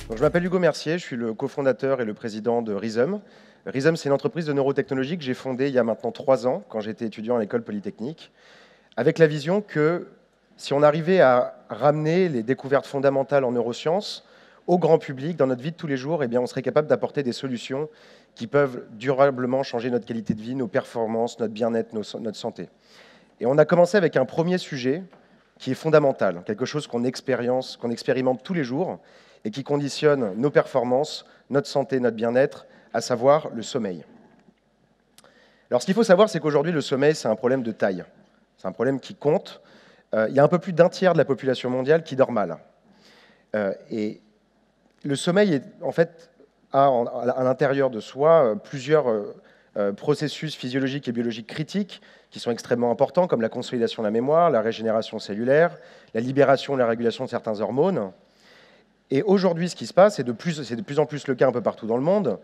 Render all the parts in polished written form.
Donc, je m'appelle Hugo Mercier, je suis le cofondateur et le président de Rhythm. Rhythm, c'est une entreprise de neurotechnologie que j'ai fondée il y a maintenant 3 ans, quand j'étais étudiant à l'école polytechnique, avec la vision que si on arrivait à ramener les découvertes fondamentales en neurosciences au grand public dans notre vie de tous les jours, eh bien, on serait capable d'apporter des solutions qui peuvent durablement changer notre qualité de vie, nos performances, notre bien-être, notre santé. Et on a commencé avec un premier sujet qui est fondamental, quelque chose qu'on expérimente tous les jours et qui conditionne nos performances, notre santé, notre bien-être, à savoir le sommeil. Alors ce qu'il faut savoir, c'est qu'aujourd'hui, le sommeil, c'est un problème de taille. C'est un problème qui compte. Il y a un peu plus d'un tiers de la population mondiale qui dort mal. Et le sommeil, en fait, a à l'intérieur de soi plusieurs processus physiologiques et biologiques critiques qui sont extrêmement importants, comme la consolidation de la mémoire, la régénération cellulaire, la libération et la régulation de certains hormones. Et aujourd'hui, ce qui se passe, c'est de plus en plus le cas un peu partout dans le monde,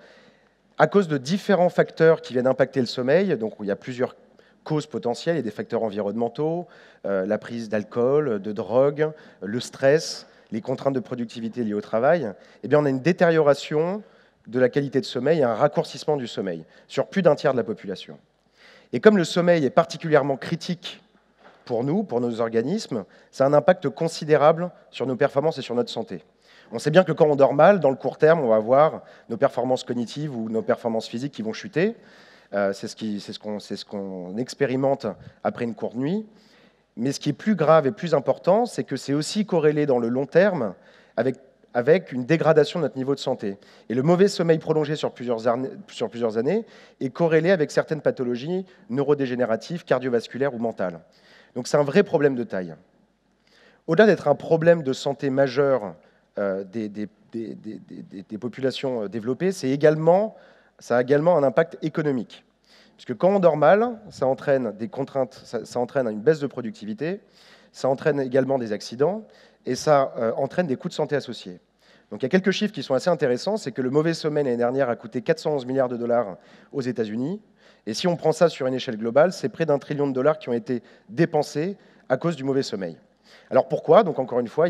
à cause de différents facteurs qui viennent impacter le sommeil. Donc, il y a plusieurs causes potentielles, il y a des facteurs environnementaux, la prise d'alcool, de drogue, le stress, les contraintes de productivité liées au travail. Eh bien, on a une détérioration de la qualité de sommeil et un raccourcissement du sommeil sur plus d'un tiers de la population. Et comme le sommeil est particulièrement critique pour nous, pour nos organismes, ça a un impact considérable sur nos performances et sur notre santé. On sait bien que quand on dort mal, dans le court terme, on va avoir nos performances cognitives ou nos performances physiques qui vont chuter. C'est ce qu'on expérimente après une courte nuit. Mais ce qui est plus grave et plus important, c'est que c'est aussi corrélé dans le long terme avec une dégradation de notre niveau de santé. Et le mauvais sommeil prolongé sur plusieurs années est corrélé avec certaines pathologies neurodégénératives, cardiovasculaires ou mentales. Donc c'est un vrai problème de taille. Au-delà d'être un problème de santé majeur des populations développées, ça a également un impact économique. Puisque quand on dort mal, ça entraîne des contraintes, ça entraîne une baisse de productivité, ça entraîne également des accidents, et ça entraîne des coûts de santé associés. Donc il y a quelques chiffres qui sont assez intéressants, c'est que le mauvais sommeil l'année dernière a coûté 411 milliards de dollars aux États-Unis, et si on prend ça sur une échelle globale, c'est près d'1 trillion de dollars qui ont été dépensés à cause du mauvais sommeil. Alors pourquoi? Donc encore une fois,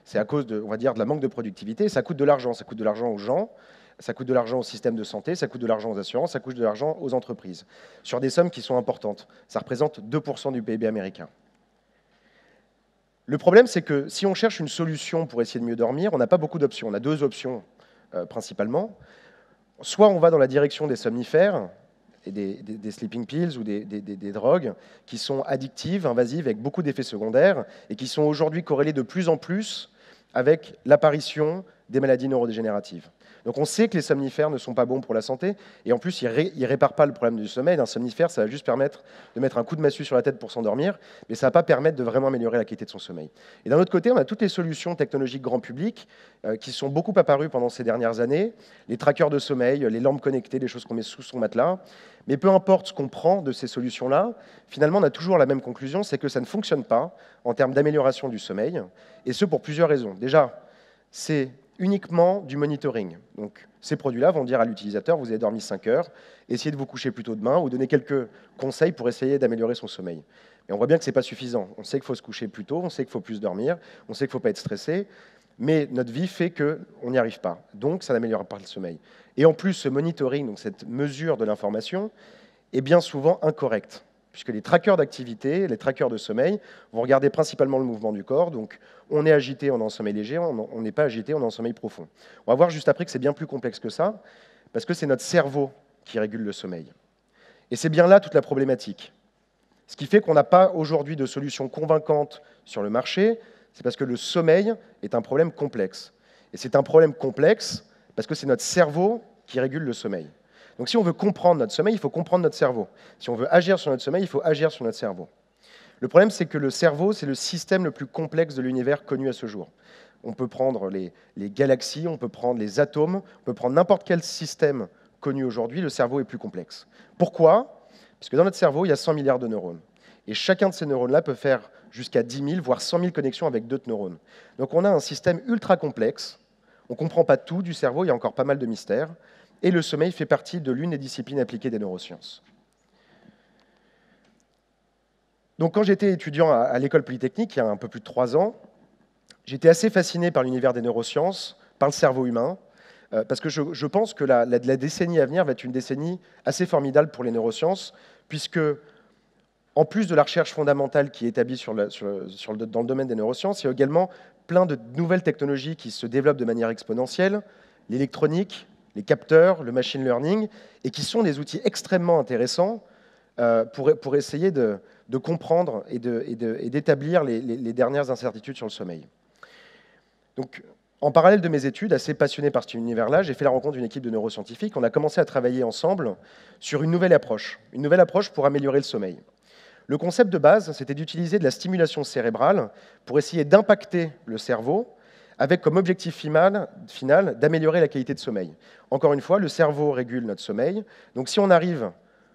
c'est à cause de, on va dire, de la manque de productivité, ça coûte de l'argent aux gens, ça coûte de l'argent au système de santé, ça coûte de l'argent aux assurances, ça coûte de l'argent aux entreprises, sur des sommes qui sont importantes. Ça représente 2% du PIB américain. Le problème, c'est que si on cherche une solution pour essayer de mieux dormir, on n'a pas beaucoup d'options. On a deux options principalement. Soit on va dans la direction des somnifères, et des sleeping pills ou des drogues qui sont addictives, invasives, avec beaucoup d'effets secondaires, et qui sont aujourd'hui corrélées de plus en plus avec l'apparition des maladies neurodégénératives. Donc on sait que les somnifères ne sont pas bons pour la santé, et en plus, ils ne réparent pas le problème du sommeil. Un somnifère, ça va juste permettre de mettre un coup de massue sur la tête pour s'endormir, mais ça ne va pas permettre de vraiment améliorer la qualité de son sommeil. Et d'un autre côté, on a toutes les solutions technologiques grand public qui sont beaucoup apparues pendant ces dernières années, les trackers de sommeil, les lampes connectées, les choses qu'on met sous son matelas. Mais peu importe ce qu'on prend de ces solutions-là, finalement, on a toujours la même conclusion, c'est que ça ne fonctionne pas en termes d'amélioration du sommeil, et ce pour plusieurs raisons. Déjà, c'est uniquement du monitoring. Donc, ces produits-là vont dire à l'utilisateur, vous avez dormi 5 heures, essayez de vous coucher plus tôt demain, ou donner quelques conseils pour essayer d'améliorer son sommeil. Mais on voit bien que ce n'est pas suffisant. On sait qu'il faut se coucher plus tôt, on sait qu'il faut plus dormir, on sait qu'il ne faut pas être stressé, mais notre vie fait qu'on n'y arrive pas. Donc, ça n'améliore pas le sommeil. Et en plus, ce monitoring, donc cette mesure de l'information, est bien souvent incorrecte, puisque les trackers d'activité, les trackers de sommeil, vont regarder principalement le mouvement du corps. Donc, on est agité, on est en sommeil léger, on n'est pas agité, on est en sommeil profond. On va voir juste après que c'est bien plus complexe que ça, parce que c'est notre cerveau qui régule le sommeil. Et c'est bien là toute la problématique. Ce qui fait qu'on n'a pas aujourd'hui de solution convaincante sur le marché, c'est parce que le sommeil est un problème complexe. Et c'est un problème complexe parce que c'est notre cerveau qui régule le sommeil. Donc si on veut comprendre notre sommeil, il faut comprendre notre cerveau. Si on veut agir sur notre sommeil, il faut agir sur notre cerveau. Le problème, c'est que le cerveau, c'est le système le plus complexe de l'univers connu à ce jour. On peut prendre les galaxies, on peut prendre les atomes, on peut prendre n'importe quel système connu aujourd'hui, le cerveau est plus complexe. Pourquoi? Parce que dans notre cerveau, il y a 100 milliards de neurones. Et chacun de ces neurones-là peut faire jusqu'à 10 000, voire 100 000 connexions avec d'autres neurones. Donc on a un système ultra complexe. On ne comprend pas tout du cerveau, il y a encore pas mal de mystères. Et le sommeil fait partie de l'une des disciplines appliquées des neurosciences. Donc quand j'étais étudiant à l'école polytechnique, il y a un peu plus de 3 ans, j'étais assez fasciné par l'univers des neurosciences, par le cerveau humain, parce que je pense que la décennie à venir va être une décennie assez formidable pour les neurosciences, puisque, en plus de la recherche fondamentale qui est établie dans le domaine des neurosciences, il y a également plein de nouvelles technologies qui se développent de manière exponentielle, l'électronique, les capteurs, le machine learning, et qui sont des outils extrêmement intéressants pour essayer de comprendre et d'établir les dernières incertitudes sur le sommeil. Donc, en parallèle de mes études, assez passionné par cet univers-là, j'ai fait la rencontre d'une équipe de neuroscientifiques. On a commencé à travailler ensemble sur une nouvelle approche pour améliorer le sommeil. Le concept de base, c'était d'utiliser de la stimulation cérébrale pour essayer d'impacter le cerveau avec comme objectif final d'améliorer la qualité de sommeil. Encore une fois, le cerveau régule notre sommeil. Donc si on arrive,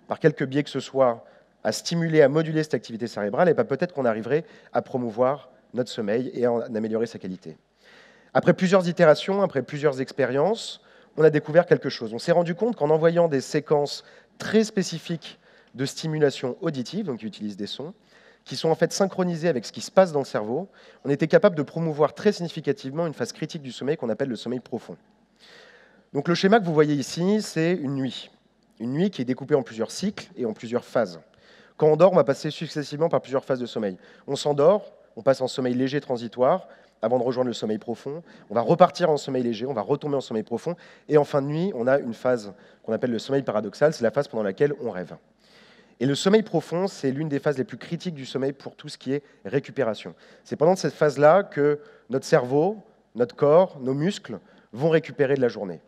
par quelque biais que ce soit, à stimuler, à moduler cette activité cérébrale, et peut-être qu'on arriverait à promouvoir notre sommeil et à en améliorer sa qualité. Après plusieurs itérations, après plusieurs expériences, on a découvert quelque chose. On s'est rendu compte qu'en envoyant des séquences très spécifiques de stimulation auditive, donc qui utilisent des sons, qui sont en fait synchronisés avec ce qui se passe dans le cerveau, on était capable de promouvoir très significativement une phase critique du sommeil qu'on appelle le sommeil profond. Donc le schéma que vous voyez ici, c'est une nuit qui est découpée en plusieurs cycles et en plusieurs phases. Quand on dort, on va passer successivement par plusieurs phases de sommeil. On s'endort, on passe en sommeil léger transitoire, avant de rejoindre le sommeil profond. On va repartir en sommeil léger, on va retomber en sommeil profond, et en fin de nuit, on a une phase qu'on appelle le sommeil paradoxal, c'est la phase pendant laquelle on rêve. Et le sommeil profond, c'est l'une des phases les plus critiques du sommeil pour tout ce qui est récupération. C'est pendant cette phase-là que notre cerveau, notre corps, nos muscles vont récupérer de la journée.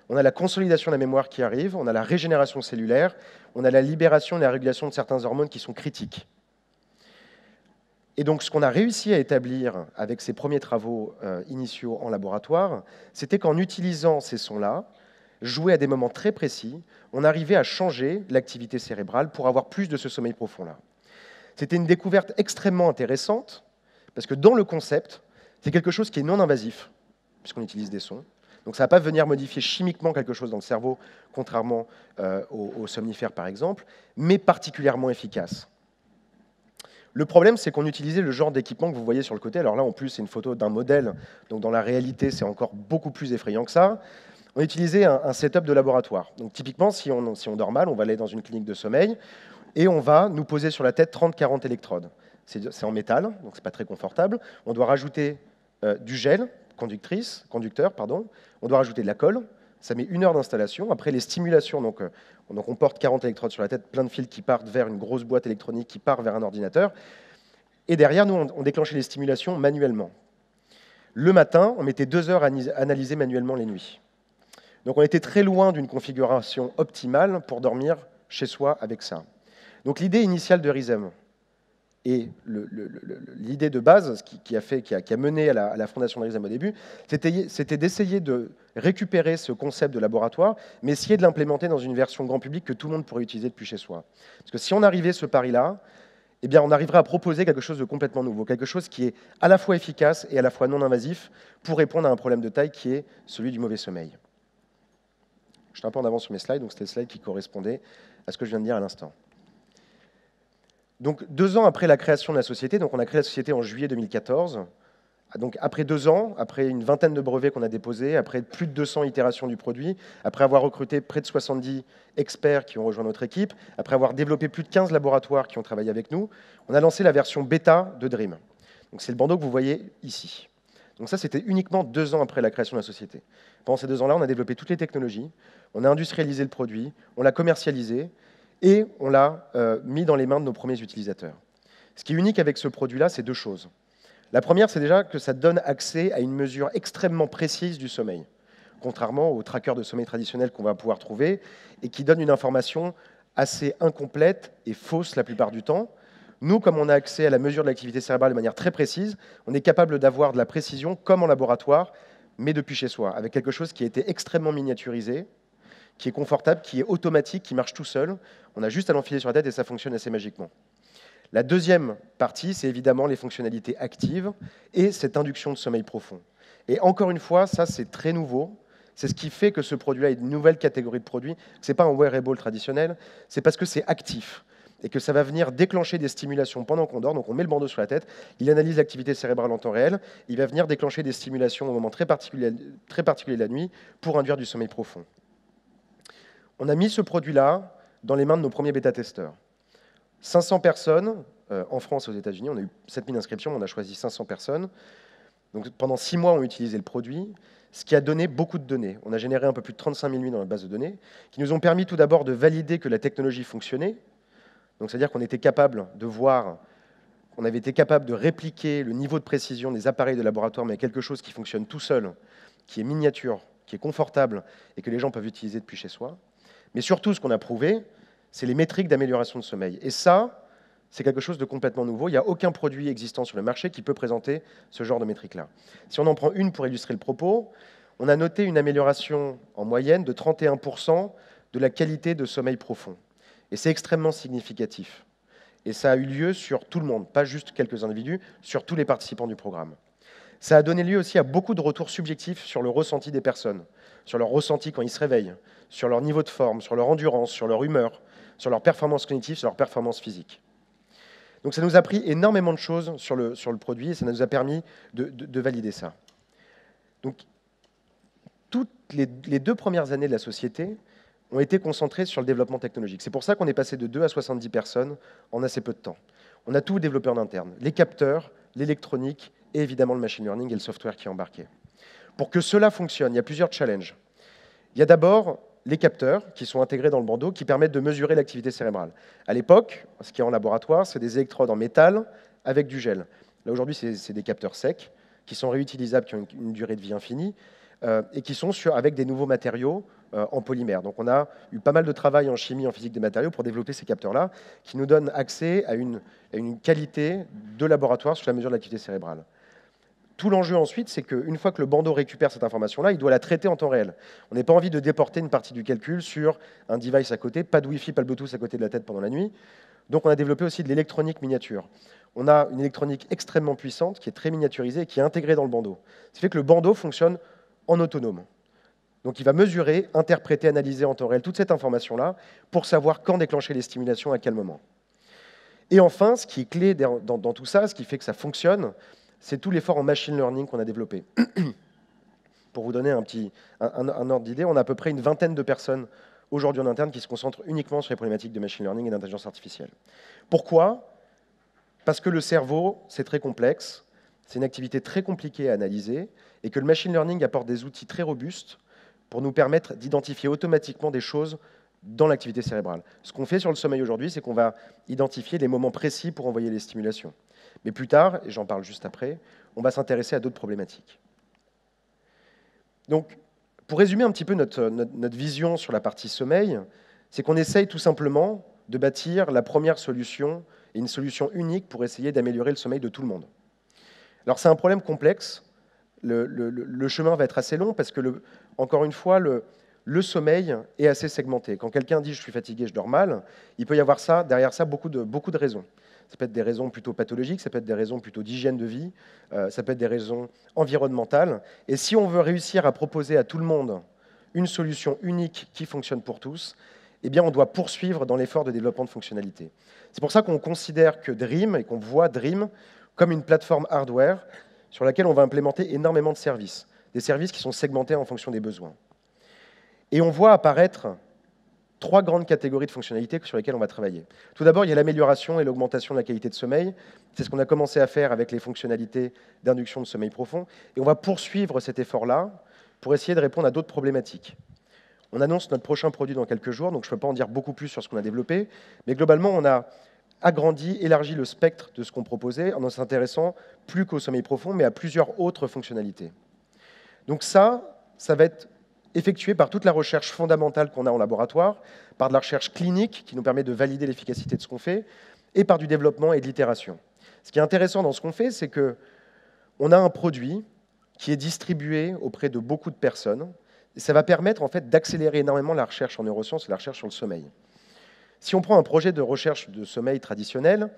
On a la consolidation de la mémoire qui arrive, on a la régénération cellulaire, on a la libération et la régulation de certaines hormones qui sont critiques. Et donc, ce qu'on a réussi à établir avec ces premiers travaux initiaux en laboratoire, c'était qu'en utilisant ces sons-là, joués à des moments très précis, on arrivait à changer l'activité cérébrale pour avoir plus de ce sommeil profond-là. C'était une découverte extrêmement intéressante, parce que dans le concept, c'est quelque chose qui est non invasif, puisqu'on utilise des sons. Donc ça ne va pas venir modifier chimiquement quelque chose dans le cerveau, contrairement aux somnifères par exemple, mais particulièrement efficace. Le problème, c'est qu'on utilisait le genre d'équipement que vous voyez sur le côté. Alors là, en plus, c'est une photo d'un modèle, donc dans la réalité, c'est encore beaucoup plus effrayant que ça. On utilisait un setup de laboratoire. Donc typiquement, si on dort mal, on va aller dans une clinique de sommeil et on va nous poser sur la tête 30-40 électrodes. C'est en métal, donc c'est pas très confortable. On doit rajouter du gel, conducteur. On doit rajouter de la colle. Ça met 1 heure d'installation. Après les stimulations, donc on porte 40 électrodes sur la tête, plein de fils qui partent vers une grosse boîte électronique qui part vers un ordinateur. Et derrière, nous, on déclenchait les stimulations manuellement. Le matin, on mettait 2 heures à analyser manuellement les nuits. Donc on était très loin d'une configuration optimale pour dormir chez soi avec ça. Donc l'idée initiale de Rhythm et l'idée de base qui a mené à la fondation de Rhythm au début, c'était d'essayer de récupérer ce concept de laboratoire, mais essayer de l'implémenter dans une version grand public que tout le monde pourrait utiliser depuis chez soi. Parce que si on arrivait à ce pari-là, eh bien, on arriverait à proposer quelque chose de complètement nouveau, quelque chose qui est à la fois efficace et à la fois non invasif pour répondre à un problème de taille qui est celui du mauvais sommeil. Je suis un peu en avance sur mes slides, donc c'était le slide qui correspondait à ce que je viens de dire à l'instant. Donc 2 ans après la création de la société, donc on a créé la société en juillet 2014, donc après 2 ans, après une vingtaine de brevets qu'on a déposés, après plus de 200 itérations du produit, après avoir recruté près de 70 experts qui ont rejoint notre équipe, après avoir développé plus de 15 laboratoires qui ont travaillé avec nous, on a lancé la version bêta de Dream. Donc c'est le bandeau que vous voyez ici. Donc ça, c'était uniquement 2 ans après la création de la société. Pendant ces 2 ans-là, on a développé toutes les technologies, on a industrialisé le produit, on l'a commercialisé et on l'a mis dans les mains de nos premiers utilisateurs. Ce qui est unique avec ce produit-là, c'est 2 choses. La première, c'est déjà que ça donne accès à une mesure extrêmement précise du sommeil, contrairement aux trackers de sommeil traditionnels qu'on va pouvoir trouver et qui donnent une information assez incomplète et fausse la plupart du temps. Nous, comme on a accès à la mesure de l'activité cérébrale de manière très précise, on est capable d'avoir de la précision comme en laboratoire, mais depuis chez soi, avec quelque chose qui a été extrêmement miniaturisé, qui est confortable, qui est automatique, qui marche tout seul. On a juste à l'enfiler sur la tête et ça fonctionne assez magiquement. La deuxième partie, c'est évidemment les fonctionnalités actives et cette induction de sommeil profond. Et encore une fois, ça c'est très nouveau. C'est ce qui fait que ce produit-là est une nouvelle catégorie de produit. Ce n'est pas un wearable traditionnel, c'est parce que c'est actif. et que ça va venir déclencher des stimulations pendant qu'on dort. Donc on met le bandeau sur la tête, il analyse l'activité cérébrale en temps réel, il va venir déclencher des stimulations au moment très particulier de la nuit pour induire du sommeil profond. On a mis ce produit-là dans les mains de nos premiers bêta-testeurs. 500 personnes, en France et aux États-Unis, on a eu 7000 inscriptions, on a choisi 500 personnes. Donc pendant 6 mois, on a utilisé le produit, ce qui a donné beaucoup de données. On a généré un peu plus de 35 000 nuits dans la base de données, qui nous ont permis tout d'abord de valider que la technologie fonctionnait. Donc c'est-à-dire qu'on était capable de voir, on avait été capable de répliquer le niveau de précision des appareils de laboratoire, mais quelque chose qui fonctionne tout seul, qui est miniature, qui est confortable et que les gens peuvent utiliser depuis chez soi. Mais surtout, ce qu'on a prouvé, c'est les métriques d'amélioration de sommeil. Et ça, c'est quelque chose de complètement nouveau. Il n'y a aucun produit existant sur le marché qui peut présenter ce genre de métriques-là. Si on en prend une pour illustrer le propos, on a noté une amélioration en moyenne de 31% de la qualité de sommeil profond. Et c'est extrêmement significatif. Et ça a eu lieu sur tout le monde, pas juste quelques individus, sur tous les participants du programme. Ça a donné lieu aussi à beaucoup de retours subjectifs sur le ressenti des personnes, sur leur ressenti quand ils se réveillent, sur leur niveau de forme, sur leur endurance, sur leur humeur, sur leur performance cognitive, sur leur performance physique. Donc ça nous a pris énormément de choses sur le produit et ça nous a permis de valider ça. Donc toutes les 2 premières années de la société ont été concentrées sur le développement technologique. C'est pour ça qu'on est passé de 2 à 70 personnes en assez peu de temps. On a tout développé en interne, les capteurs, l'électronique et évidemment le machine learning et le software qui est embarqué. Pour que cela fonctionne, il y a plusieurs challenges. Il y a d'abord les capteurs qui sont intégrés dans le bandeau qui permettent de mesurer l'activité cérébrale. À l'époque, ce qui est en laboratoire, c'est des électrodes en métal avec du gel. Là, aujourd'hui, c'est des capteurs secs qui sont réutilisables, qui ont une durée de vie infinie et qui sont avec des nouveaux matériaux en polymère. Donc on a eu pas mal de travail en chimie, en physique des matériaux pour développer ces capteurs-là qui nous donnent accès à une qualité de laboratoire sur la mesure de l'activité cérébrale. Tout l'enjeu ensuite, c'est qu'une fois que le bandeau récupère cette information-là, il doit la traiter en temps réel. On n'a pas envie de déporter une partie du calcul sur un device à côté, pas de Wi-Fi, pas de Bluetooth à côté de la tête pendant la nuit. Donc on a développé aussi de l'électronique miniature. On a une électronique extrêmement puissante, qui est très miniaturisée et qui est intégrée dans le bandeau. Ce qui fait que le bandeau fonctionne en autonome. Donc il va mesurer, interpréter, analyser en temps réel toute cette information-là pour savoir quand déclencher les stimulations, à quel moment. Et enfin, ce qui est clé dans tout ça, ce qui fait que ça fonctionne, c'est tout l'effort en machine learning qu'on a développé. Pour vous donner un ordre d'idée, on a à peu près une vingtaine de personnes aujourd'hui en interne qui se concentrent uniquement sur les problématiques de machine learning et d'intelligence artificielle. Pourquoi? Parce que le cerveau, c'est très complexe, c'est une activité très compliquée à analyser, et que le machine learning apporte des outils très robustes pour nous permettre d'identifier automatiquement des choses dans l'activité cérébrale. Ce qu'on fait sur le sommeil aujourd'hui, c'est qu'on va identifier les moments précis pour envoyer les stimulations. Mais plus tard, et j'en parle juste après, on va s'intéresser à d'autres problématiques. Donc, pour résumer un petit peu notre vision sur la partie sommeil, c'est qu'on essaye tout simplement de bâtir la première solution, et une solution unique pour essayer d'améliorer le sommeil de tout le monde. Alors c'est un problème complexe, le chemin va être assez long parce que, encore une fois, le sommeil est assez segmenté. Quand quelqu'un dit « je suis fatigué, je dors mal », il peut y avoir derrière ça beaucoup de raisons. Ça peut être des raisons plutôt pathologiques, ça peut être des raisons plutôt d'hygiène de vie, ça peut être des raisons environnementales. Et si on veut réussir à proposer à tout le monde une solution unique qui fonctionne pour tous, eh bien on doit poursuivre dans l'effort de développement de fonctionnalités. C'est pour ça qu'on considère que Dream, et qu'on voit Dream comme une plateforme hardware sur laquelle on va implémenter énormément de services, des services qui sont segmentés en fonction des besoins. Et on voit apparaître 3 grandes catégories de fonctionnalités sur lesquelles on va travailler. Tout d'abord, il y a l'amélioration et l'augmentation de la qualité de sommeil. C'est ce qu'on a commencé à faire avec les fonctionnalités d'induction de sommeil profond. Et on va poursuivre cet effort-là pour essayer de répondre à d'autres problématiques. On annonce notre prochain produit dans quelques jours, donc je ne peux pas en dire beaucoup plus sur ce qu'on a développé. Mais globalement, on a agrandi, élargi le spectre de ce qu'on proposait en ne s'intéressant plus qu'au sommeil profond, mais à plusieurs autres fonctionnalités. Donc ça va être effectué par toute la recherche fondamentale qu'on a en laboratoire, par de la recherche clinique qui nous permet de valider l'efficacité de ce qu'on fait, et par du développement et de l'itération. Ce qui est intéressant dans ce qu'on fait, c'est qu'on a un produit qui est distribué auprès de beaucoup de personnes, et ça va permettre en fait d'accélérer énormément la recherche en neurosciences et la recherche sur le sommeil. Si on prend un projet de recherche de sommeil traditionnel,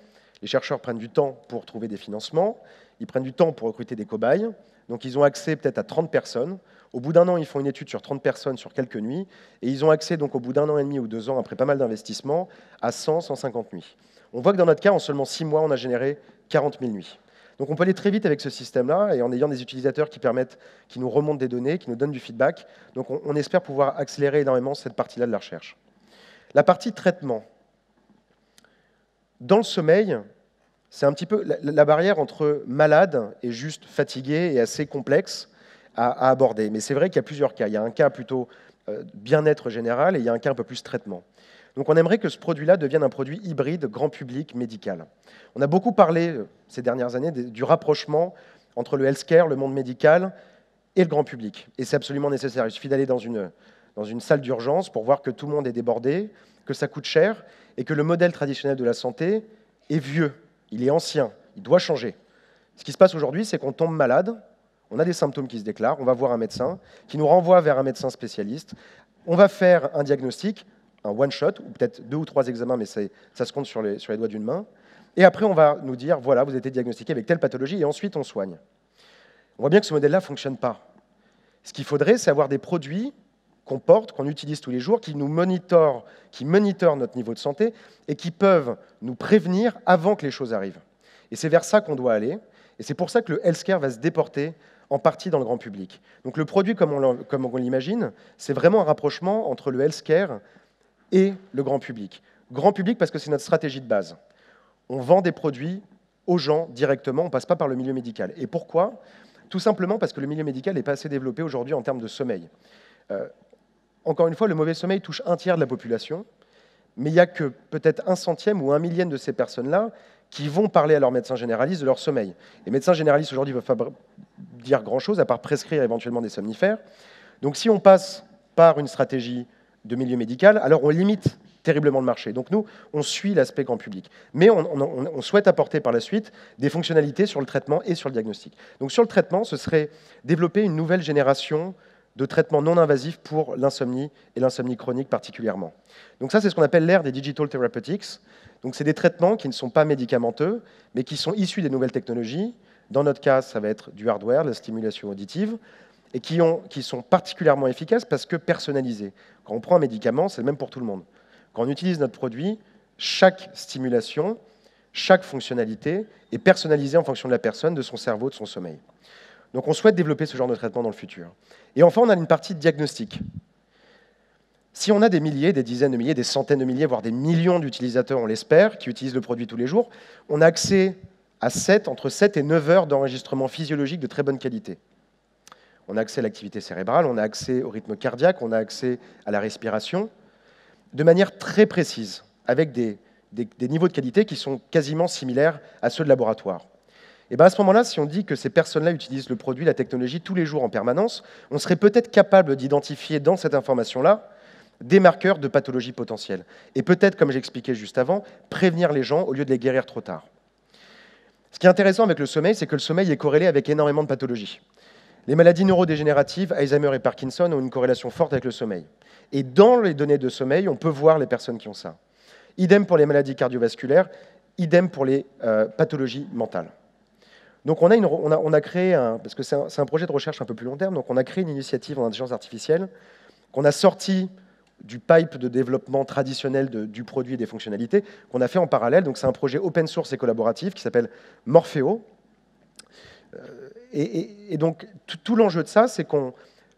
les chercheurs prennent du temps pour trouver des financements, ils prennent du temps pour recruter des cobayes, Donc ils ont accès peut-être à 30 personnes. Au bout d'un an, ils font une étude sur 30 personnes sur quelques nuits. Et ils ont accès, donc, au bout d'un an et demi ou 2 ans, après pas mal d'investissements, à 100, 150 nuits. On voit que dans notre cas, en seulement 6 mois, on a généré 40 000 nuits. Donc on peut aller très vite avec ce système-là, et en ayant des utilisateurs qui nous remontent des données, qui nous donnent du feedback. Donc on espère pouvoir accélérer énormément cette partie-là de la recherche. La partie traitement. Dans le sommeil, c'est un petit peu la barrière entre malade et juste fatigué et assez complexe à aborder. Mais c'est vrai qu'il y a plusieurs cas. Il y a un cas plutôt bien-être général et il y a un cas un peu plus traitement. Donc on aimerait que ce produit-là devienne un produit hybride, grand public, médical. On a beaucoup parlé ces dernières années du rapprochement entre le healthcare, le monde médical et le grand public. Et c'est absolument nécessaire. Il suffit d'aller dans une salle d'urgence pour voir que tout le monde est débordé, que ça coûte cher et que le modèle traditionnel de la santé est vieux, il est ancien, il doit changer. Ce qui se passe aujourd'hui, c'est qu'on tombe malade, on a des symptômes qui se déclarent, on va voir un médecin qui nous renvoie vers un médecin spécialiste, on va faire un diagnostic, un one-shot, ou peut-être 2 ou 3 examens, mais ça se compte sur les doigts d'une main, et après on va nous dire, voilà, vous avez été diagnostiqué avec telle pathologie, et ensuite on soigne. On voit bien que ce modèle-là ne fonctionne pas. Ce qu'il faudrait, c'est avoir des produits qu'on porte, qu'on utilise tous les jours, qui monitorent notre niveau de santé et qui peuvent nous prévenir avant que les choses arrivent. Et c'est vers ça qu'on doit aller. Et c'est pour ça que le healthcare va se déporter en partie dans le grand public. Donc le produit, comme on l'imagine, c'est vraiment un rapprochement entre le healthcare et le grand public. Grand public parce que c'est notre stratégie de base. On vend des produits aux gens directement, on ne passe pas par le milieu médical. Et pourquoi ? Tout simplement parce que le milieu médical n'est pas assez développé aujourd'hui en termes de sommeil. Encore une fois, le mauvais sommeil touche 1/3 de la population, mais il n'y a que peut-être 1/100 ou 1/1000 de ces personnes-là qui vont parler à leur médecin généraliste de leur sommeil. Les médecins généralistes aujourd'hui ne peuvent pas dire grand-chose, à part prescrire éventuellement des somnifères. Donc si on passe par une stratégie de milieu médical, alors on limite terriblement le marché. Donc nous, on suit l'aspect grand public. Mais on souhaite apporter par la suite des fonctionnalités sur le traitement et sur le diagnostic. Donc sur le traitement, ce serait développer une nouvelle génération de traitements non invasifs pour l'insomnie et l'insomnie chronique particulièrement. Donc ça, c'est ce qu'on appelle l'ère des digital therapeutics. Donc c'est des traitements qui ne sont pas médicamenteux, mais qui sont issus des nouvelles technologies. Dans notre cas, ça va être du hardware, de la stimulation auditive, et qui sont particulièrement efficaces parce que personnalisés. Quand on prend un médicament, c'est le même pour tout le monde. Quand on utilise notre produit, chaque stimulation, chaque fonctionnalité est personnalisée en fonction de la personne, de son cerveau, de son sommeil. Donc on souhaite développer ce genre de traitement dans le futur. Et enfin, on a une partie de diagnostic. Si on a des milliers, des dizaines de milliers, des centaines de milliers, voire des millions d'utilisateurs, on l'espère, qui utilisent le produit tous les jours, on a accès à entre 7 et 9 heures d'enregistrement physiologique de très bonne qualité. On a accès à l'activité cérébrale, on a accès au rythme cardiaque, on a accès à la respiration, de manière très précise, avec des niveaux de qualité qui sont quasiment similaires à ceux de laboratoire. Et bien à ce moment-là, si on dit que ces personnes-là utilisent le produit, la technologie, tous les jours en permanence, on serait peut-être capable d'identifier dans cette information-là des marqueurs de pathologie potentielle. Et peut-être, comme j'expliquais juste avant, prévenir les gens au lieu de les guérir trop tard. Ce qui est intéressant avec le sommeil, c'est que le sommeil est corrélé avec énormément de pathologies. Les maladies neurodégénératives, Alzheimer et Parkinson, ont une corrélation forte avec le sommeil. Et dans les données de sommeil, on peut voir les personnes qui ont ça. Idem pour les maladies cardiovasculaires, idem pour les pathologies mentales. Donc on a créé, parce que c'est un projet de recherche un peu plus long terme, donc on a créé une initiative en intelligence artificielle qu'on a sortie du pipe de développement traditionnel du produit et des fonctionnalités, qu'on a fait en parallèle. Donc c'est un projet open source et collaboratif qui s'appelle Morpheo. Et donc tout l'enjeu de ça, c'est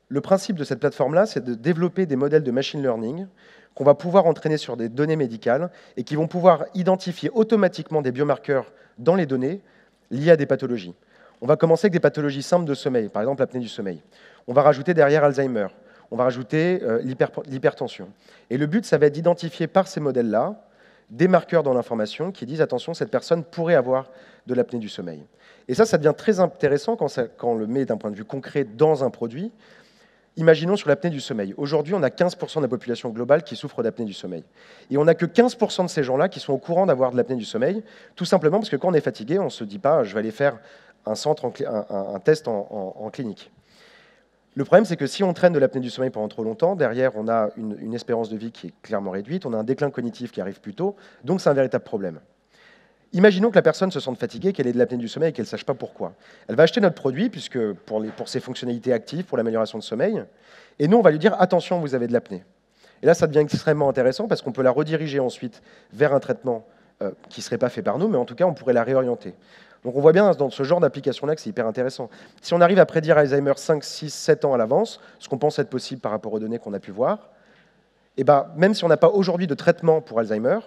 le principe de cette plateforme-là, c'est de développer des modèles de machine learning qu'on va pouvoir entraîner sur des données médicales et qui vont pouvoir identifier automatiquement des biomarqueurs dans les données liées à des pathologies. On va commencer avec des pathologies simples de sommeil, par exemple l'apnée du sommeil. On va rajouter derrière Alzheimer. On va rajouter l'hypertension. Et le but, ça va être d'identifier par ces modèles-là des marqueurs dans l'information qui disent « attention, cette personne pourrait avoir de l'apnée du sommeil ». Et ça devient très intéressant quand on le met d'un point de vue concret dans un produit. Imaginons sur l'apnée du sommeil. Aujourd'hui, on a 15% de la population globale qui souffre d'apnée du sommeil. Et on n'a que 15% de ces gens-là qui sont au courant d'avoir de l'apnée du sommeil, tout simplement parce que quand on est fatigué, on ne se dit pas « je vais aller faire un test en clinique ». Le problème, c'est que si on traîne de l'apnée du sommeil pendant trop longtemps, derrière, on a une espérance de vie qui est clairement réduite, on a un déclin cognitif qui arrive plus tôt, donc c'est un véritable problème. Imaginons que la personne se sente fatiguée, qu'elle ait de l'apnée du sommeil et qu'elle ne sache pas pourquoi. Elle va acheter notre produit puisque pour ses fonctionnalités actives, pour l'amélioration de sommeil, et nous, on va lui dire « attention, vous avez de l'apnée ». Et là, ça devient extrêmement intéressant parce qu'on peut la rediriger ensuite vers un traitement qui ne serait pas fait par nous, mais en tout cas, on pourrait la réorienter. Donc on voit bien dans ce genre d'application-là que c'est hyper intéressant. Si on arrive à prédire Alzheimer 5, 6, 7 ans à l'avance, ce qu'on pense être possible par rapport aux données qu'on a pu voir, et ben, même si on n'a pas aujourd'hui de traitement pour Alzheimer,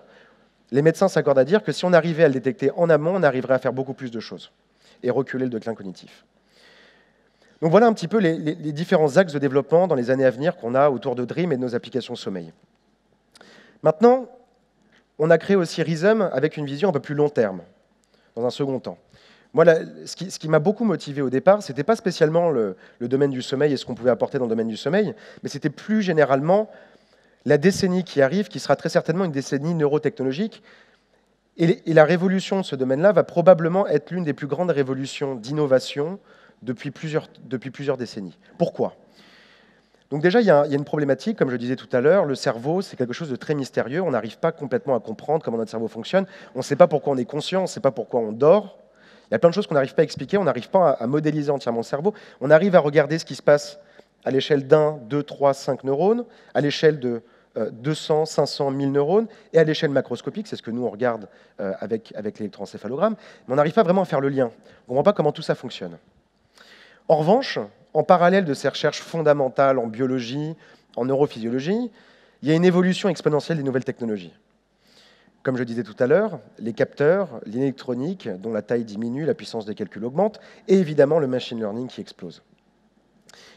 les médecins s'accordent à dire que si on arrivait à le détecter en amont, on arriverait à faire beaucoup plus de choses et reculer le déclin cognitif. Donc voilà un petit peu les différents axes de développement dans les années à venir qu'on a autour de Dream et de nos applications sommeil. Maintenant, on a créé aussi Rhythm avec une vision un peu plus long terme, dans un second temps. Moi, ce qui m'a beaucoup motivé au départ, ce n'était pas spécialement le domaine du sommeil et ce qu'on pouvait apporter dans le domaine du sommeil, mais c'était plus généralement la décennie qui arrive, qui sera très certainement une décennie neurotechnologique. Et la révolution de ce domaine-là va probablement être l'une des plus grandes révolutions d'innovation depuis plusieurs décennies. Pourquoi ? Donc déjà, il y a une problématique, comme je disais tout à l'heure, le cerveau, c'est quelque chose de très mystérieux, on n'arrive pas complètement à comprendre comment notre cerveau fonctionne, on ne sait pas pourquoi on est conscient, on ne sait pas pourquoi on dort, il y a plein de choses qu'on n'arrive pas à expliquer, on n'arrive pas à modéliser entièrement le cerveau, on arrive à regarder ce qui se passe à l'échelle d'1, 2, 3, 5 neurones, à l'échelle de 200, 500, 1000 neurones, et à l'échelle macroscopique, c'est ce que nous on regarde avec l'électroencéphalogramme, mais on n'arrive pas vraiment à faire le lien, on ne comprend pas comment tout ça fonctionne. En revanche, en parallèle de ces recherches fondamentales en biologie, en neurophysiologie, il y a une évolution exponentielle des nouvelles technologies. Comme je disais tout à l'heure, les capteurs, l'électronique, dont la taille diminue, la puissance des calculs augmente, et évidemment le machine learning qui explose.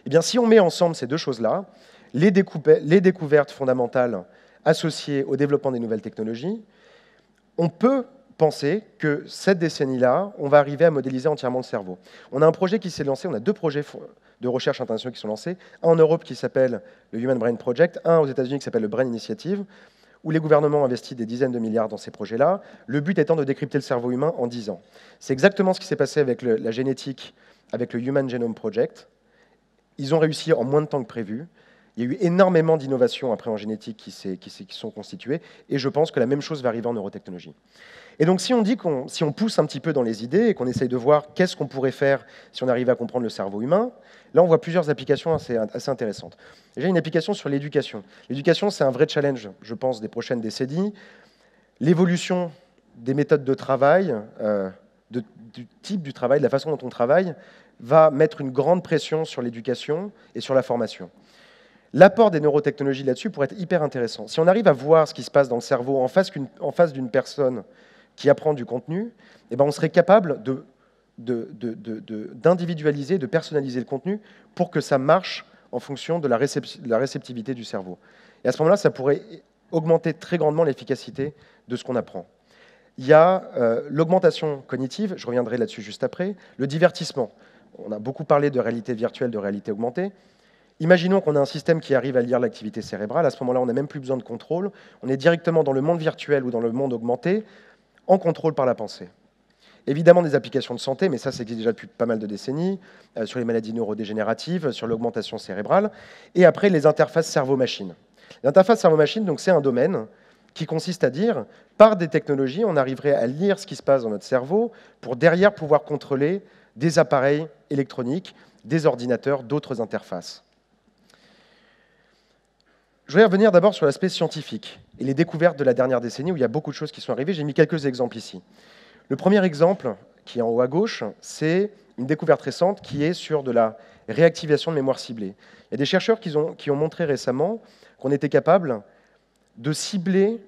Eh bien, si on met ensemble ces deux choses-là, les découvertes fondamentales associées au développement des nouvelles technologies, on peut penser que cette décennie-là, on va arriver à modéliser entièrement le cerveau. On a un projet qui s'est lancé, on a 2 projets de recherche internationaux qui sont lancés, un en Europe qui s'appelle le Human Brain Project, un aux États-Unis qui s'appelle le Brain Initiative, où les gouvernements investissent des dizaines de milliards dans ces projets-là, le but étant de décrypter le cerveau humain en 10 ans. C'est exactement ce qui s'est passé avec la génétique, avec le Human Genome Project. Ils ont réussi en moins de temps que prévu. Il y a eu énormément d'innovations après en génétique qui sont constituées, et je pense que la même chose va arriver en neurotechnologie. Et donc si on pousse un petit peu dans les idées et qu'on essaye de voir qu'est-ce qu'on pourrait faire si on arrivait à comprendre le cerveau humain, là on voit plusieurs applications assez intéressantes. Déjà une application sur l'éducation. L'éducation, c'est un vrai challenge, je pense, des prochaines décennies. L'évolution des méthodes de travail, du type du travail, de la façon dont on travaille, va mettre une grande pression sur l'éducation et sur la formation. L'apport des neurotechnologies là-dessus pourrait être hyper intéressant. Si on arrive à voir ce qui se passe dans le cerveau en face d'une personne qui apprend du contenu, eh ben on serait capable d'individualiser, de personnaliser le contenu pour que ça marche en fonction de la réceptivité du cerveau. Et à ce moment-là, ça pourrait augmenter très grandement l'efficacité de ce qu'on apprend. Il y a l'augmentation cognitive, je reviendrai là-dessus juste après, le divertissement. On a beaucoup parlé de réalité virtuelle, de réalité augmentée. Imaginons qu'on a un système qui arrive à lire l'activité cérébrale, à ce moment-là, on n'a même plus besoin de contrôle, on est directement dans le monde virtuel ou dans le monde augmenté, en contrôle par la pensée. Évidemment, des applications de santé, mais ça existe déjà depuis pas mal de décennies, sur les maladies neurodégénératives, sur l'augmentation cérébrale, et après, les interfaces cerveau-machine. L'interface cerveau-machine, donc, c'est un domaine qui consiste à dire, par des technologies, on arriverait à lire ce qui se passe dans notre cerveau pour derrière pouvoir contrôler des appareils électroniques, des ordinateurs, d'autres interfaces. Je vais revenir d'abord sur l'aspect scientifique et les découvertes de la dernière décennie où il y a beaucoup de choses qui sont arrivées. J'ai mis quelques exemples ici. Le premier exemple, qui est en haut à gauche, c'est une découverte récente qui est sur de la réactivation de mémoire ciblée. Il y a des chercheurs qui ont montré récemment qu'on était capable de cibler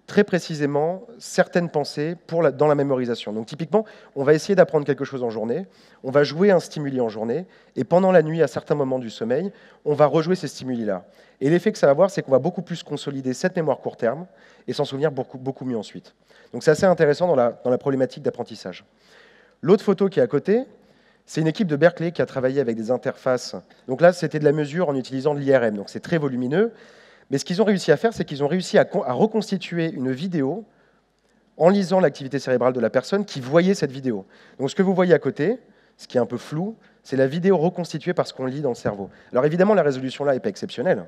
très précisément certaines pensées dans la mémorisation. Donc typiquement, on va essayer d'apprendre quelque chose en journée, on va jouer un stimuli en journée, et pendant la nuit, à certains moments du sommeil, on va rejouer ces stimuli-là. Et l'effet que ça va avoir, c'est qu'on va beaucoup plus consolider cette mémoire court terme et s'en souvenir beaucoup mieux ensuite. Donc c'est assez intéressant dans la problématique d'apprentissage. L'autre photo qui est à côté, c'est une équipe de Berkeley qui a travaillé avec des interfaces. Donc là, c'était de la mesure en utilisant de l'IRM, donc c'est très volumineux. Mais ce qu'ils ont réussi à faire, c'est qu'ils ont réussi à reconstituer une vidéo en lisant l'activité cérébrale de la personne qui voyait cette vidéo. Donc ce que vous voyez à côté, ce qui est un peu flou, c'est la vidéo reconstituée par ce qu'on lit dans le cerveau. Alors évidemment, la résolution là n'est pas exceptionnelle,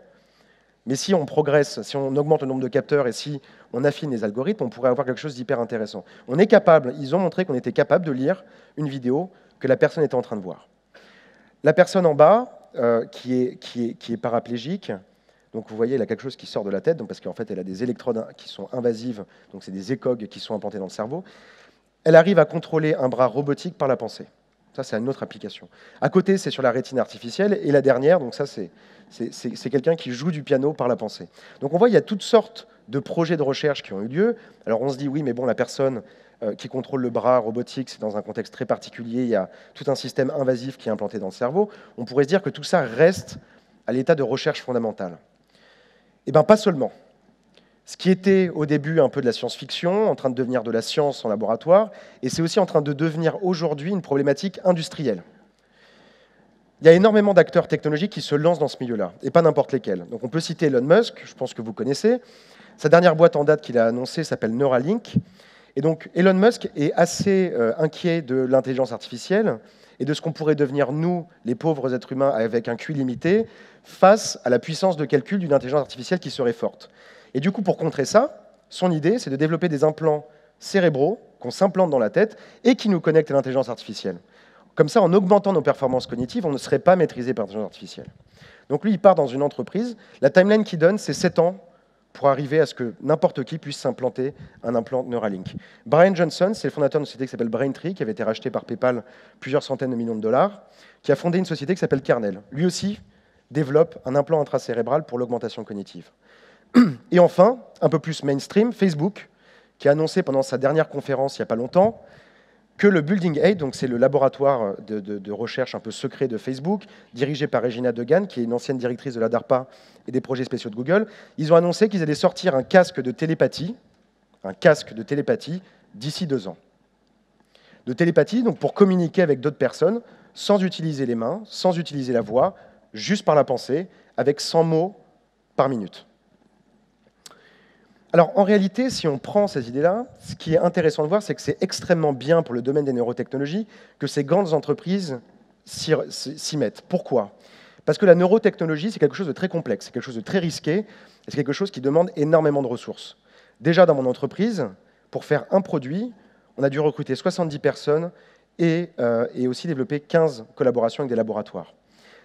Mais si on progresse, si on augmente le nombre de capteurs et si on affine les algorithmes, on pourrait avoir quelque chose d'hyper intéressant. On est capable, ils ont montré qu'on était capable de lire une vidéo que la personne était en train de voir. La personne en bas, qui est paraplégique, donc vous voyez, elle a quelque chose qui sort de la tête, donc parce qu'en fait, elle a des électrodes qui sont invasives, donc c'est des écogues qui sont implantés dans le cerveau. Elle arrive à contrôler un bras robotique par la pensée. Ça, c'est une autre application. À côté, c'est sur la rétine artificielle. Et la dernière, donc ça, c'est quelqu'un qui joue du piano par la pensée. Donc on voit, il y a toutes sortes de projets de recherche qui ont eu lieu. Alors on se dit, oui, mais bon, la personne qui contrôle le bras robotique, c'est dans un contexte très particulier. Il y a tout un système invasif qui est implanté dans le cerveau. On pourrait se dire que tout ça reste à l'état de recherche fondamentale. Eh bien, pas seulement. Ce qui était au début un peu de la science-fiction, en train de devenir de la science en laboratoire, et c'est aussi en train de devenir aujourd'hui une problématique industrielle. Il y a énormément d'acteurs technologiques qui se lancent dans ce milieu-là, et pas n'importe lesquels. Donc on peut citer Elon Musk, je pense que vous connaissez. Sa dernière boîte en date qu'il a annoncée s'appelle Neuralink. Et donc Elon Musk est assez inquiet de l'intelligence artificielle et de ce qu'on pourrait devenir, nous, les pauvres êtres humains avec un QI limité, face à la puissance de calcul d'une intelligence artificielle qui serait forte. Et du coup, pour contrer ça, son idée, c'est de développer des implants cérébraux qu'on s'implante dans la tête et qui nous connectent à l'intelligence artificielle. Comme ça, en augmentant nos performances cognitives, on ne serait pas maîtrisé par l'intelligence artificielle. Donc lui, il part dans une entreprise. La timeline qu'il donne, c'est 7 ans pour arriver à ce que n'importe qui puisse s'implanter un implant Neuralink. Brian Johnson, c'est le fondateur d'une société qui s'appelle Braintree, qui avait été rachetée par PayPal plusieurs centaines de millions de dollars, qui a fondé une société qui s'appelle Kernel. Lui aussi développe un implant intracérébral pour l'augmentation cognitive. Et enfin, un peu plus mainstream, Facebook, qui a annoncé pendant sa dernière conférence il n'y a pas longtemps que le Building 8, donc c'est le laboratoire de recherche un peu secret de Facebook, dirigé par Regina Degan, qui est une ancienne directrice de la DARPA et des projets spéciaux de Google, ils ont annoncé qu'ils allaient sortir un casque de télépathie d'ici 2 ans. De télépathie, donc pour communiquer avec d'autres personnes, sans utiliser les mains, sans utiliser la voix, juste par la pensée, avec 100 mots par minute. Alors, en réalité, si on prend ces idées-là, ce qui est intéressant de voir, c'est que c'est extrêmement bien pour le domaine des neurotechnologies que ces grandes entreprises s'y mettent. Pourquoi? Parce que la neurotechnologie, c'est quelque chose de très complexe, c'est quelque chose de très risqué, et c'est quelque chose qui demande énormément de ressources. Déjà, dans mon entreprise, pour faire un produit, on a dû recruter 70 personnes et aussi développer 15 collaborations avec des laboratoires.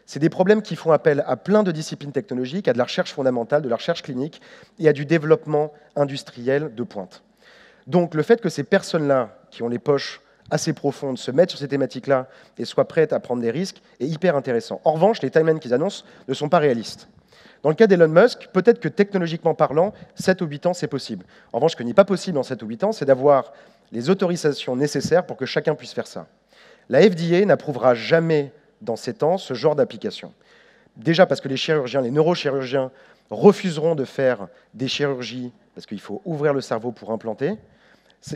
C'est des problèmes qui font appel à plein de disciplines technologiques, à de la recherche fondamentale, de la recherche clinique et à du développement industriel de pointe. Donc le fait que ces personnes-là, qui ont les poches assez profondes, se mettent sur ces thématiques-là et soient prêtes à prendre des risques est hyper intéressant. En revanche, les timelines qu'ils annoncent ne sont pas réalistes. Dans le cas d'Elon Musk, peut-être que technologiquement parlant, 7 ou 8 ans, c'est possible. En revanche, ce qui n'est pas possible en 7 ou 8 ans, c'est d'avoir les autorisations nécessaires pour que chacun puisse faire ça. La FDA n'approuvera jamais dans 7 ans ce genre d'application. Déjà parce que les chirurgiens, les neurochirurgiens refuseront de faire des chirurgies parce qu'il faut ouvrir le cerveau pour implanter.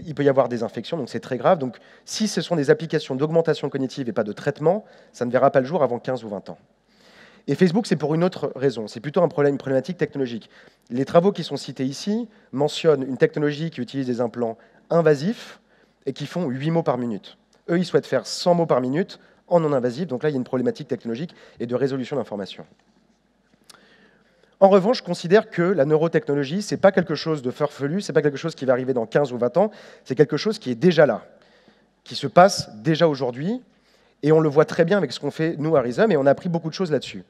Il peut y avoir des infections, donc c'est très grave. Donc si ce sont des applications d'augmentation cognitive et pas de traitement, ça ne verra pas le jour avant 15 ou 20 ans. Et Facebook, c'est pour une autre raison. C'est plutôt une problématique technologique. Les travaux qui sont cités ici mentionnent une technologie qui utilise des implants invasifs et qui font 8 mots par minute. Eux, ils souhaitent faire 100 mots par minute en non-invasif. Donc là, il y a une problématique technologique et de résolution d'informations. En revanche, je considère que la neurotechnologie, ce n'est pas quelque chose de farfelu, ce n'est pas quelque chose qui va arriver dans 15 ou 20 ans, c'est quelque chose qui est déjà là, qui se passe déjà aujourd'hui, et on le voit très bien avec ce qu'on fait, nous, à Rhizome, et on a appris beaucoup de choses là-dessus.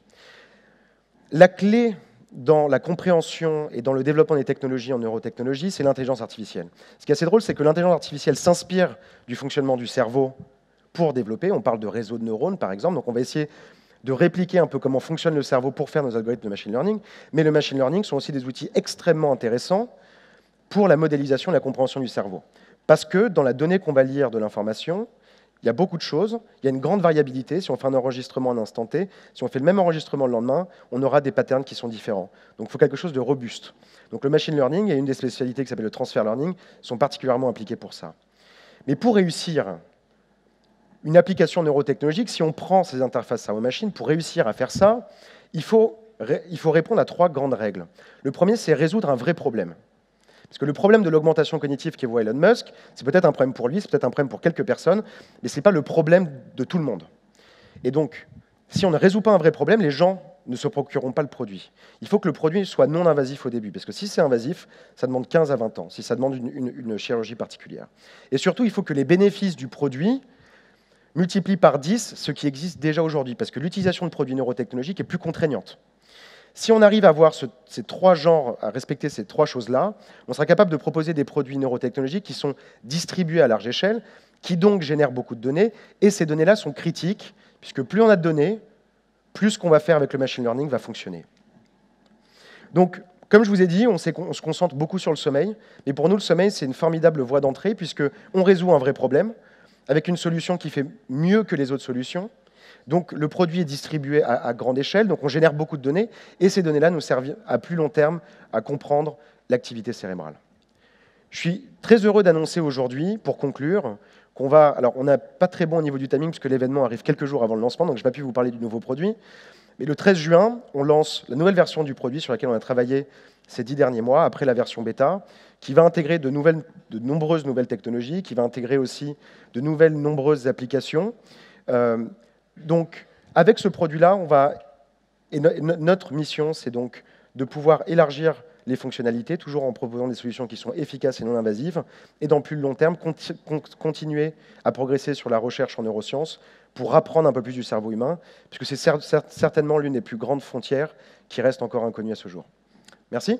La clé dans la compréhension et dans le développement des technologies en neurotechnologie, c'est l'intelligence artificielle. Ce qui est assez drôle, c'est que l'intelligence artificielle s'inspire du fonctionnement du cerveau pour développer. On parle de réseaux de neurones, par exemple, donc on va essayer de répliquer un peu comment fonctionne le cerveau pour faire nos algorithmes de machine learning, mais le machine learning sont aussi des outils extrêmement intéressants pour la modélisation et la compréhension du cerveau. Parce que dans la donnée qu'on va lire de l'information, il y a beaucoup de choses, il y a une grande variabilité. Si on fait un enregistrement à un instant T, si on fait le même enregistrement le lendemain, on aura des patterns qui sont différents. Donc il faut quelque chose de robuste. Donc le machine learning et une des spécialités qui s'appelle le transfer learning sont particulièrement impliquées pour ça. Mais pour réussir une application neurotechnologique, si on prend ces interfaces cerveau-machine, pour réussir à faire ça, il faut répondre à 3 grandes règles. Le premier, c'est résoudre un vrai problème. Parce que le problème de l'augmentation cognitive qu'évoque Elon Musk, c'est peut-être un problème pour lui, c'est peut-être un problème pour quelques personnes, mais ce n'est pas le problème de tout le monde. Et donc, si on ne résout pas un vrai problème, les gens ne se procureront pas le produit. Il faut que le produit soit non invasif au début, parce que si c'est invasif, ça demande 15 à 20 ans, si ça demande une chirurgie particulière. Et surtout, il faut que les bénéfices du produit multiplient par 10 ce qui existe déjà aujourd'hui, parce que l'utilisation de produits neurotechnologiques est plus contraignante. Si on arrive à avoir ces trois genres, à respecter ces trois choses-là, on sera capable de proposer des produits neurotechnologiques qui sont distribués à large échelle, qui donc génèrent beaucoup de données, et ces données-là sont critiques, puisque plus on a de données, plus ce qu'on va faire avec le machine learning va fonctionner. Donc, comme je vous ai dit, on se concentre beaucoup sur le sommeil, mais pour nous, le sommeil, c'est une formidable voie d'entrée, puisqu'on résout un vrai problème, avec une solution qui fait mieux que les autres solutions. Donc, le produit est distribué à grande échelle, donc on génère beaucoup de données, et ces données-là nous servent à plus long terme à comprendre l'activité cérébrale. Je suis très heureux d'annoncer aujourd'hui, pour conclure, qu'on va... Alors, on n'a pas très bon au niveau du timing, puisque l'événement arrive quelques jours avant le lancement, donc je n'ai pas pu vous parler du nouveau produit. Mais le 13 juin, on lance la nouvelle version du produit sur laquelle on a travaillé ces 10 derniers mois, après la version bêta, qui va intégrer de nombreuses nouvelles technologies, qui va intégrer aussi de nombreuses applications. Donc, avec ce produit-là, notre mission, c'est donc de pouvoir élargir les fonctionnalités, toujours en proposant des solutions qui sont efficaces et non invasives, et dans le plus long terme, continuer à progresser sur la recherche en neurosciences pour apprendre un peu plus du cerveau humain, puisque c'est certainement l'une des plus grandes frontières qui reste encore inconnue à ce jour. Merci.